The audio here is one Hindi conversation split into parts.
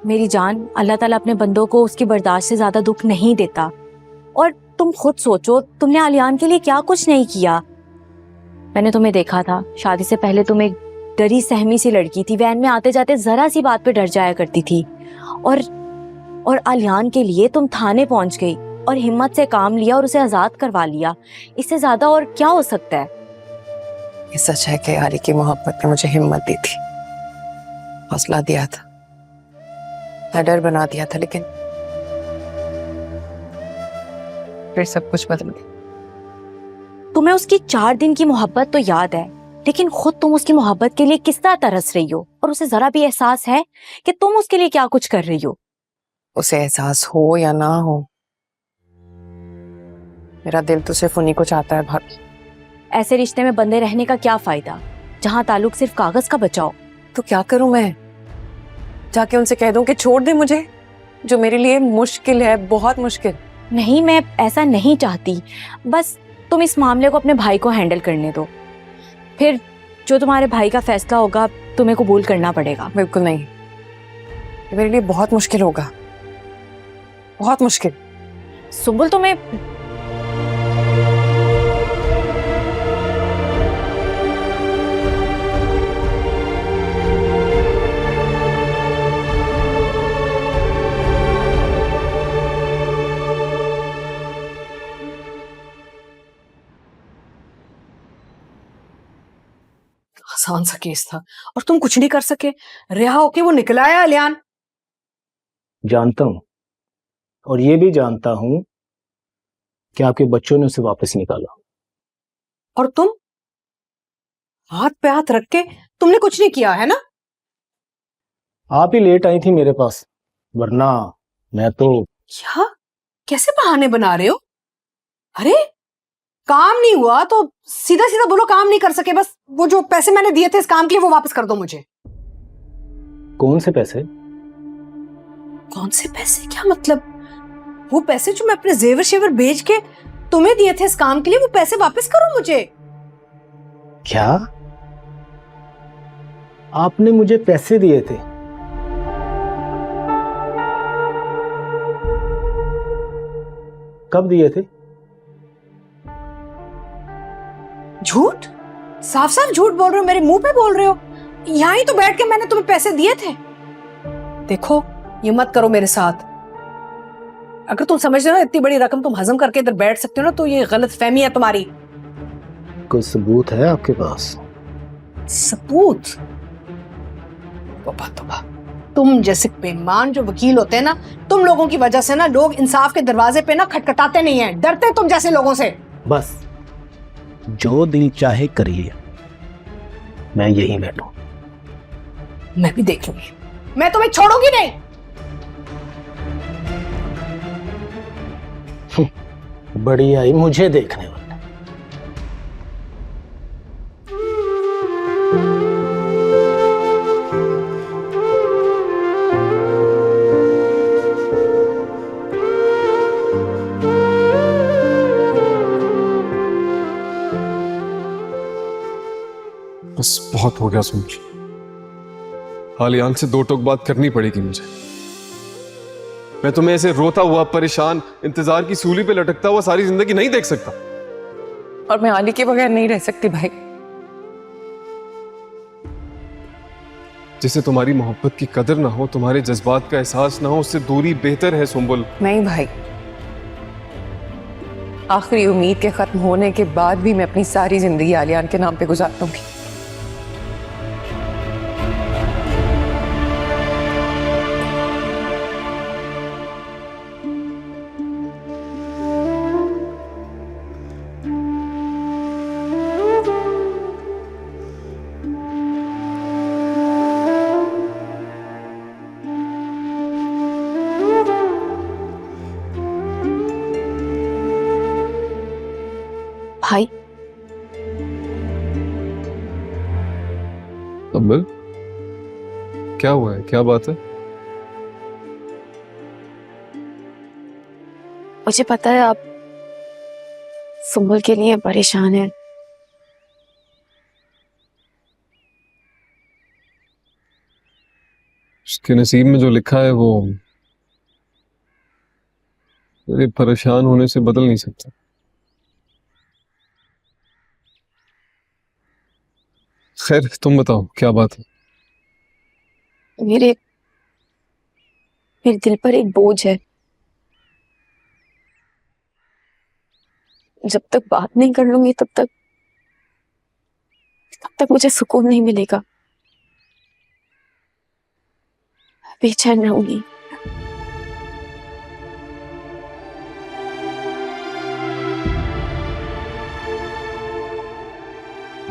मेरी जान, अल्लाह ताला अपने बंदों को उसकी बर्दाश्त से ज्यादा दुख नहीं देता। और तुम खुद सोचो, तुमने आलियान के लिए क्या कुछ नहीं किया। मैंने तुम्हें देखा था, शादी से पहले तुम एक डरी सहमी सी लड़की थी, वैन में आते जाते जरा सी बात पे डर जाया करती थी। और आलियान के लिए तुम थाने पहुंच गई और हिम्मत से काम लिया और उसे आजाद करवा लिया। इससे ज्यादा और क्या हो सकता है। ये सच है कि आली की मोहब्बत ने मुझे हिम्मत दी थी, हौसला दिया था, डर बना दिया था, लेकिन फिर सब कुछ बदल गया। तुम्हें उसकी 4 दिन की मोहब्बत तो याद है, लेकिन खुद तुम उसकी मोहब्बत के लिए किस तरह तरस रही हो और उसे जरा भी एहसास है कि तुम उसके लिए क्या कुछ कर रही हो। उसे एहसास हो या ना हो, मेरा दिल तो सिर्फ उन्हीं को चाहता है भाभी। ऐसे रिश्ते में बंधे रहने का क्या फायदा जहां ताल्लुक सिर्फ कागज का बचा हो। तो क्या करूं मैं? जाके उनसे कह दूं कि छोड़ दे मुझे, जो मेरे लिए मुश्किल है, बहुत मुश्किल। नहीं, मैं ऐसा नहीं चाहती। बस तुम इस मामले को अपने भाई को हैंडल करने दो, फिर जो तुम्हारे भाई का फैसला होगा तुम्हें कबूल करना पड़ेगा। बिल्कुल नहीं, ये मेरे लिए बहुत मुश्किल होगा, बहुत मुश्किल। सुंबुल, तुम्हें आसान सा केस था और तुम कुछ नहीं कर सके, रिहा होके वो निकल आया आलियान। जानता हूं, और ये भी जानता हूं कि आपके बच्चों ने उसे वापस निकाला। और तुम हाथ पे हाथ रख के तुमने कुछ नहीं किया है ना? आप ही लेट आई थी मेरे पास, वरना मैं तो। क्या? कैसे बहाने बना रहे हो? अरे काम नहीं हुआ तो सीधा सीधा बोलो काम नहीं कर सके, बस वो जो पैसे मैंने दिए थे इस काम के लिए वो वापस कर दो मुझे। कौन से पैसे? कौन से पैसे? क्या मतलब? वो पैसे जो मैं अपने जेवर शेवर बेच के तुम्हें दिए थे इस काम के लिए, वो पैसे वापस करो मुझे। क्या आपने मुझे पैसे दिए थे? कब दिए थे? झूठ, साफ साफ झूठ बोल रहे हो, मेरे मुंह पे बोल रहे हो। यहां ही तो बैठ के मैंने तुम्हें पैसे दिए थे। देखो ये मत करो मेरे साथ। अगर तुम समझ रहे हो ना इतनी बड़ी रकम तुम हजम करके इधर बैठ सकते हो ना, तो ये गलत फहमी है तुम्हारी। कोई सबूत है आपके पास? सबूत? तौबा तौबा, तुम जैसे बेईमान जो वकील होते हैं ना, तुम लोगों की वजह से ना लोग इंसाफ के दरवाजे पे ना खटखटाते नहीं है, डरते तुम जैसे लोगों से। बस जो दिल चाहे करिए, मैं यहीं बैठूं। मैं भी देख लूंगी, मैं तुम्हें छोड़ूंगी नहीं। बड़ी आई मुझे देखने वाले। बस बहुत हो गया सुन। आलियान से 2 टोक बात करनी पड़ेगी मुझे। मैं तुम्हें ऐसे रोता हुआ, परेशान, इंतजार की सूली पे लटकता हुआ सारी जिंदगी नहीं देख सकता। और मैं आली के बगैर नहीं रह सकती भाई। जिसे तुम्हारी मोहब्बत की कदर ना हो, तुम्हारे जज्बात का एहसास ना हो, उससे दूरी बेहतर है सुंबुल। नहीं भाई, आखिरी उम्मीद के खत्म होने के बाद भी मैं अपनी सारी जिंदगी आलियान के नाम पे गुजार दूंगी। भाई, सुंबुल, क्या हुआ है? क्या बात है? मुझे पता है आप सुंबुल के लिए परेशान हैं, उसके नसीब में जो लिखा है वो मेरे परेशान होने से बदल नहीं सकता। खैर तुम बताओ क्या बात है। मेरे मेरे दिल पर एक बोझ है। जब तक बात नहीं कर लूंगी तब तक मुझे सुकून नहीं मिलेगा। बेचैन रहूंगी।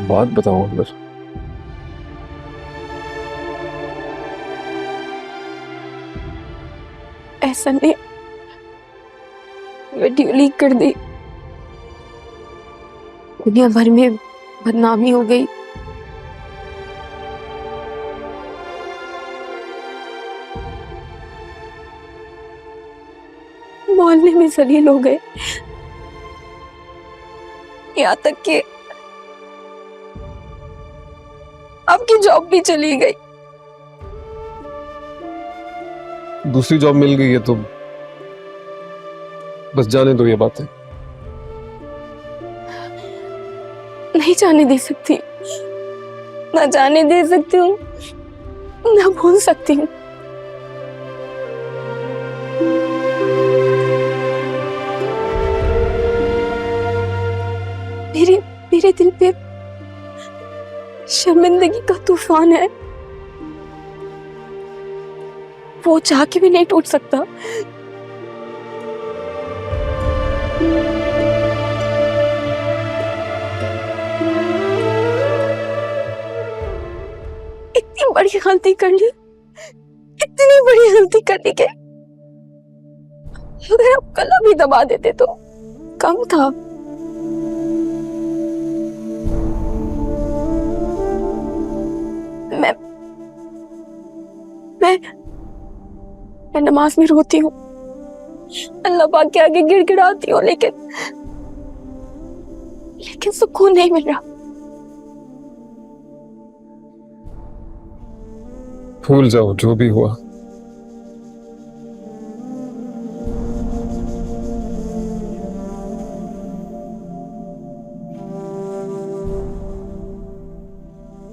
बात बताओ अंदर। ऐसा ने वीडियो लीक कर दी, दुनिया भर में बदनामी हो गई। मोहल्ले में जलील हो गए, यहाँ तक कि आपकी जॉब भी चली गई। दूसरी जॉब मिल गई है तो बस जाने दो ये बातें। नहीं जाने दे सकती, ना जाने दे सकती हूँ, ना भूल सकती हूँ। मेरे दिल पे शर्मिंदगी का तूफान है, वो चाह के भी नहीं टूट सकता। इतनी बड़ी गलती कर ली, इतनी बड़ी गलती कर ली कि अगर आप गला भी दबा देते तो कम था। मैं नमाज में रोती हूँ, अल्लाह पाक के आगे गिड़गिड़ाती हूँ, लेकिन सुकून नहीं मिल रहा। भूल जाओ जो भी हुआ।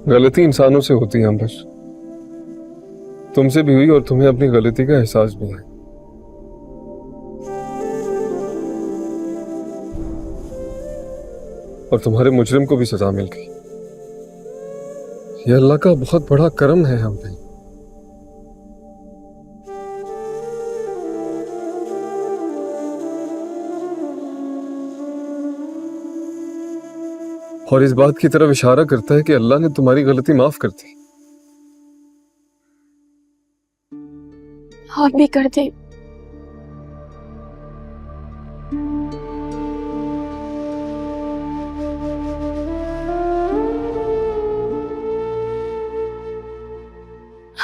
गलती इंसानों से होती है बस, तुमसे भी हुई और तुम्हें अपनी गलती का एहसास भी है। और तुम्हारे मुजरिम को भी सजा मिल गई। यह अल्लाह का बहुत बड़ा करम है हम पे। और इस बात की तरफ इशारा करता है कि अल्लाह ने तुम्हारी गलती माफ कर दी। आप भी कर दे।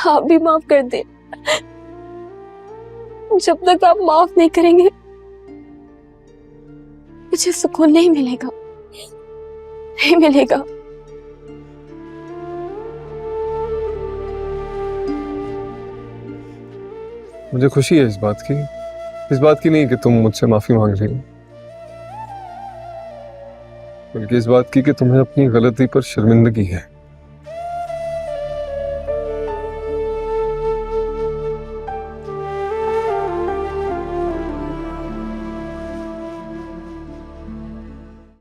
आप भी माफ कर दे। जब तक आप माफ नहीं करेंगे मुझे सुकून नहीं मिलेगा, नहीं मिलेगा। मुझे खुशी है इस बात की नहीं कि तुम मुझसे माफी मांग रही हो, बल्कि इस बात की कि तुम्हें अपनी गलती पर शर्मिंदगी है।